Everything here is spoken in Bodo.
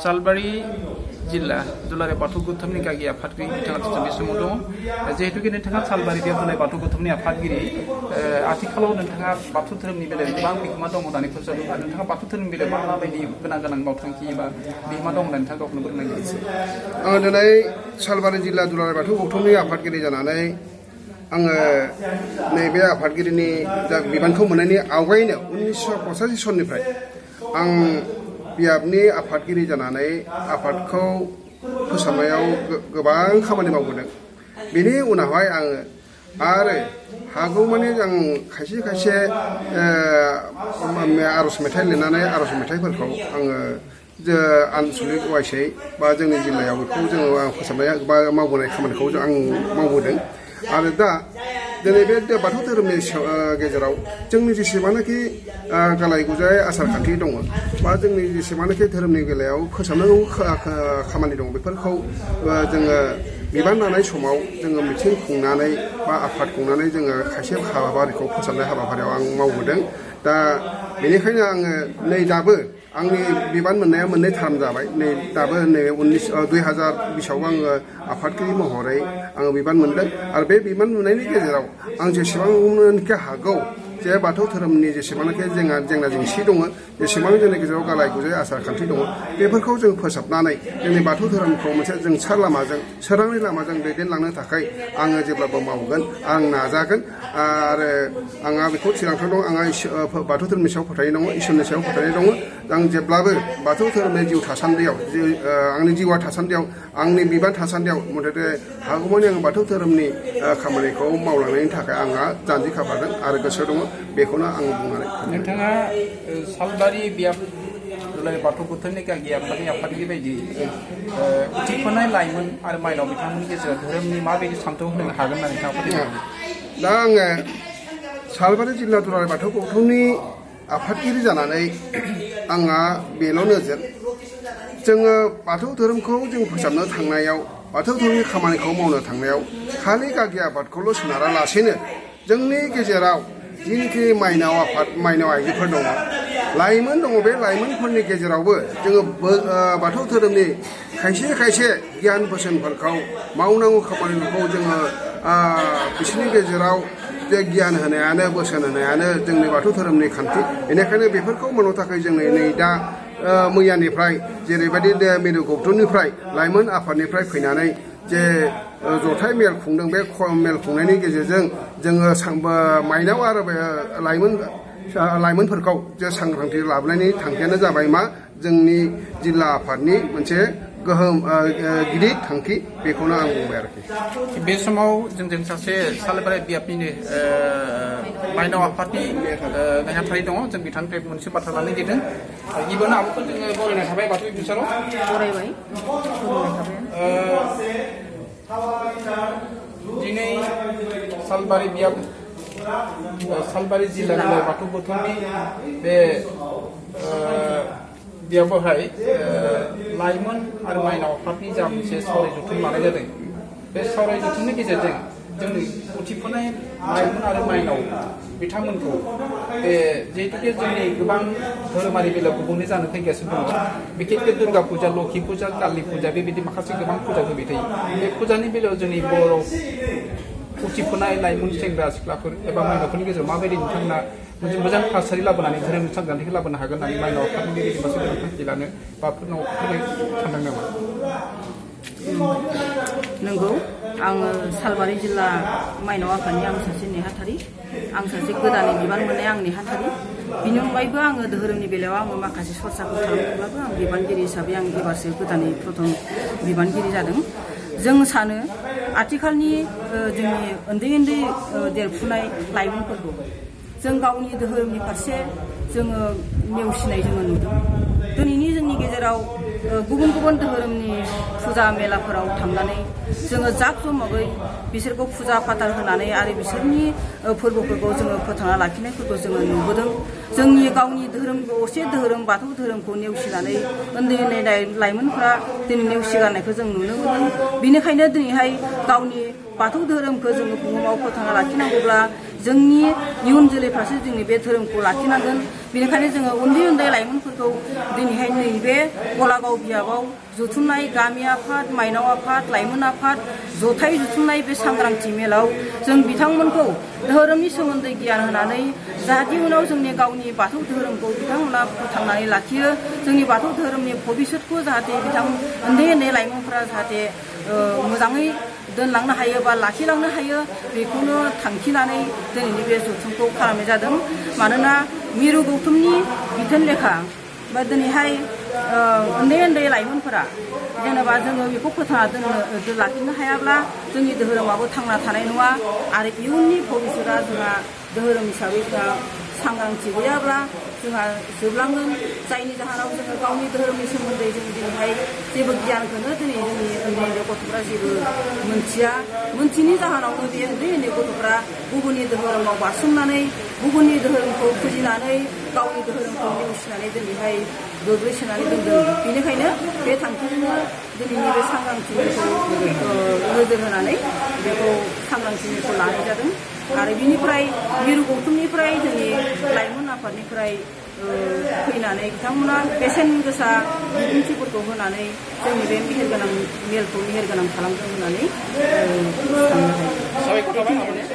सालबारि जिल्ला दुलाराय बाथौ गौथुमनि गागि आफादगिरि बिथाङा बे समाव दङ जिहेतुके नोंथाङा सालबारि दुलाराय बाथौ गौथुमनि आफादगिरि आथिखालाव नोंथाङा बाथौ धोरोमनि बेलायाव गोबां बिहोमा दङ होननानै फोसावदों आरो नोंथाङा बाथौ धोरोमनि बेलायाव माबायदि गोनां मावथांखि एबा बिहोमा दं होननानै नोंथाङा गावखौनो फोरमायनो आङो दिनै सालबारि जिल्ला दुलाराय बाथौ गौथुमनि आफादगिरि जानानै आङो नैबे आफादगिरिनि जा बिबानखौ मोननायनि आवगायनो 1985 सननिफ्राय आं बियाबनि आफादगिरि जानानै आफादखौ फोसाबनायाव गोबां खामानि मावबोदों। बेनि उनावहाय आङो आरो हागौमानि आं खायसे आर'ज मेथाइ लिरनानै आर'ज मेथाइफोरखौ आङो आनसलिक वाइसै बा जोंनि जिल्लायाव बेखौ जोङो फोसाबनाय बा मावबोनाय खामानिखौ आं मावबोदों। आरो दा दिनै बे बाथौ धोरोमनि गेजेराव जोंनि जेसेबांनाखि गालाय गुजाय आसार खान्थि दङ बा जोंनि जेसेबांनाखि धोरोमनि बेलायाव फोसाबनांगौ खामानि दं बेफोरखौ जोङो बिबान लानाय समाव जोङो मिथिं खुंनानै बा आफाद खुंनानै जोङो खायसे हाबाफारिखौ फोसाबनाय हाबाफारियाव आं मावबोदों। दा बेनिखायनो आङो नै दाबो आंनि बिबान मोननाया मोननै टार्म जाबाय। नै दाबो नै 2020आव आङो आफादगिरि महरै आङो बिबान मोनदों आरो बे बिबान मोननायनि गेजेराव आं जेसेबांनाखि हागौ जे बाथौ धोरोमनि जेसेबांनाखि जेंना जेंसि दङ जेसेबां जोंनि गेजेराव गालाय गुजाय आसार खान्थि दङ बेफोरखौ जों फोसाबनानै जोंनि बाथौ धोरोमखौ मोनसे जोंसार लामाजों सोरांनि लामाजों दैदेनलांनो थाखाय आङो जेब्लाबो मावगोन आं नाजागोन आरो आंहा बेखौ थिरांथा दं। आंहा बाथौ धोरोमनि सायाव फोथायनाय दङ, इसोरनि सायाव फोथायनाय दङ। आं जेब्लाबो बाथौ धोरोमनि जिउ थासान्दियाव आंनि जिउआ थासान्दियाव आंनि बिबान थासान्दियाव मथथे हागौमानि आं बाथौ धोरोमनि खामानिखौ मावलांनायनि थाखाय आंहा जानजि खाफ्रादों आरो गोसो दङ। बेखौनो आं बुंनानै नोंथाङा सालबारि बियाब दुलाराय बाथौ गौथुमनि गागि आफादनि आफादगिरि बायदि उथिफुनाय लाइमोन आरो माइनाव बिथांमोननि गेजेराव धोरोमनि माबायदि सान्थौ होनो हागोन होननानै नोंथाङा फोथायो? दा आङो सालबारि जिल्ला दुलाराय बाथौ गौथुमनि आफादगिरि जानानै आंहा बेल' नोजोर जोङो बाथौ धोरोमखौ जों फोसाबनो थांनायाव बाथौ धोरोमनि खामानिखौ मावनो थांनायाव खालि गागि आफादखौल' सोनारालासेनो जोंनि गेजेराव जिनोखि माइनाव आफाद माइनाव आइजोफोर दङ, लाइमोन दङ, बे लाइमोनफोरनि गेजेरावबो जोङो बाथौ धोरोमनि खायसे गियान बोसोनफोरखौ मावनांगौ खामानिफोरखौ जोङो बिसोरनि गेजेराव जे गियान होनायानो बोसोन होनायानो जोंनि बाथौ धोरोमनि खान्थि। बेनिखायनो बेफोरखौ मावनो थाखाय जोङो नै दा मैयानिफ्राय जेरैबायदि मिरु गौथुमनिफ्राय लाइमोन आफादनिफ्राय फैनानै जे जथाय मेल खुंदों बे मेल खुंनायनि गेजेरजों जोङो माइनाव आरो लाइमोनफोरखौ जे सांग्रांथि लाबोनायनि थांखियानो जाबाय मा जोंनि जिल्ला आफादनि मोनसे गोहोम गिदिर थांखि। बेखौनो आं बुंबाय आरोखि। बे समाव जोंजों सासे सालबारि बियाबनिनो माइनाव आफादनि नेहाथारि दङ। जों बिथांनिफ्राय मोनसे बाथ्रा लानानै लिरदों। गिबियावनो आब'खौ जोङो बरायनाय थाबाय बाथौ बिसाराव बरायबाय दिनै सालबारि बियाब सालबारि जिल्लानि बाथौ गौथुमनि बे बेयावहाय लाइमोन आरो माइनाव आफादनि जा मोनसे सावराय जथुम लानाय जादों। बे सावराय जथुमनि गेजेरजों जोंनि उथिफुनाय लाइमोन आरो माइनाव बिथांमोनखौ बे जिहेतुके जोंनि गोबां धोरोमारि बेलायाव गुबुंले जानो फैगासिनो दङ। बिखेखके दुर्गा फुजा, लक्षि फुजा, कालि फुजा बेबायदि माखासे गोबां फुजा होबाय थायो। बे फुजानि बेलायाव जोंनि बर' उथिफुनाय लाइमोन सेंग्रा सिख्लाफोर एबा माइनावफोरनि गेजेराव माबायदि नोंथांमोना मोजां थासारि लाबोनानै धोरोमनि सांग्रांथिखौ लाबोनो हागोन होननानै माइनाव आफादनि बेबायदि मोनसे गोनां थांखि लानो बा सानदों नामा? नंगौ, आङो सालबारि जिल्ला माइनाव आफादनि आं सासे नेहाथारि, आं सासे गोदानै बिबान मोननाय आं नेहाथारि। बिनि अनगायैबो आङो धोरोमनि बेलायाव आङो माखासे सरसाखौ खालामोब्लाबो आं बिबानगिरि हिसाबै आं एबारसो गोदानै प्रथम बिबानगिरि जादों। जों सानो आथिखालनि जोंनि उन्दै देरफुनाय लाइमोनफोरखौ जों गावनि धोरोमनि फारसे जोङो नेवसिनाय जोङो नुदों। दिनैनि जोंनि गेजेराव गुबुन धोरोमनि फुजा मेलाफोराव थांनानै जोङो जाक जमगै बिसोरखौ फुजा फाथाल होनानै आरो बिसोरनि फोरबोफोरखौ जोङो फोथांना लाखिनायफोरखौ जोङो नुबोदों। जोंनि गावनि धोरोम असे धोरोम बाथौ धोरोमखौ नेवसिनानै उन्दै लाइमोनफ्रा दिनै नेवसिगारनायखौ जों नुनो मोनदों। बेनिखायनो दिनैहाय गावनि बाथौ धोरोमखौ जोङो बुहुमाव फोथांना लाखिनांगौब्ला जोंनि इयुन जोलैफ्रासो जोंनि बे धोरोमखौ लाखिनांगोन। बेनिखायनो जोङो उन्दै उन्दै लाइमोनफोरखौ दिनैहाय नैबे गलागाव बियाबाव जथुमनाय गामि आफाद, माइनाव आफाद, लाइमोन आफाद जथाय जथुमनाय बे सांग्रांथि मेलाव जों बिथांमोनखौ धोरोमनि सोमोन्दै गियान होनानै जाहाथे उनाव जोंनि गावनि बाथौ धोरोमखौ बिथांमोना फोथांनानै लाखियो, जोंनि बाथौ धोरोमनि भबिष्यतखौ जाहाथे उन्दै उन्दै लाइमोनफोरा जाहाथे मोजाङै दोनलांनो हायो बा लाखिलांनो हायो बेखौनो थांखिनानै दिनैनि बे जथुमखौ खालामनाय जादों। मानोना मिरु गौतमनि बिथोन लेखा बा दिनैहाय उन्दै उन्दै लाइमोनफोरा जेनेबा जोङो बेखौ फोथांना लाखिनो हायाब्ला जोंनि धोरोमाबो थांना थानाय नङा आरो इयुननि भबिष्यतआ जोंहा धोरोम हिसाबै जोंहा सांग्रांथि गैयाब्ला जोंहा जोबलांगोन, जायनि जाहोनाव जोङो गावनि धोरोमनि सोमोन्दै जों दिनैहाय जेबो गियानखौनो दिनै जोंनि उन्दै उन्दै गथ'फ्रा जेबो मोनथिया, मोनथिनि जाहोनावनो बे उन्दै उन्दै गथ'फ्रा गुबुननि धोरोमाव बारसोमनानै गुबुननि धोरोमखौ फुजिनानै गावनि धोरोमखौ नेवसिनानै दिनैहाय गोग्लैसोनानै दोनदों। बेनिखायनो बे थांखिजोंनो दिनैनि बे सांग्रांथिखौ नोजोर होनानै बेखौ सांग्रांथिखौ लानाय जादों आरो बिनिफ्राय मिरु गौतमनिफ्राय जोंनि लाइमोन आफादनिफ्राय फैनानै बिथांमोना बेसेन गोसा बिबुंथिफोरखौ होनानै जोंनि बे मेहेरगोनां मेलखौ मेहेरगोनां खालामदों होननानै साननो हायो।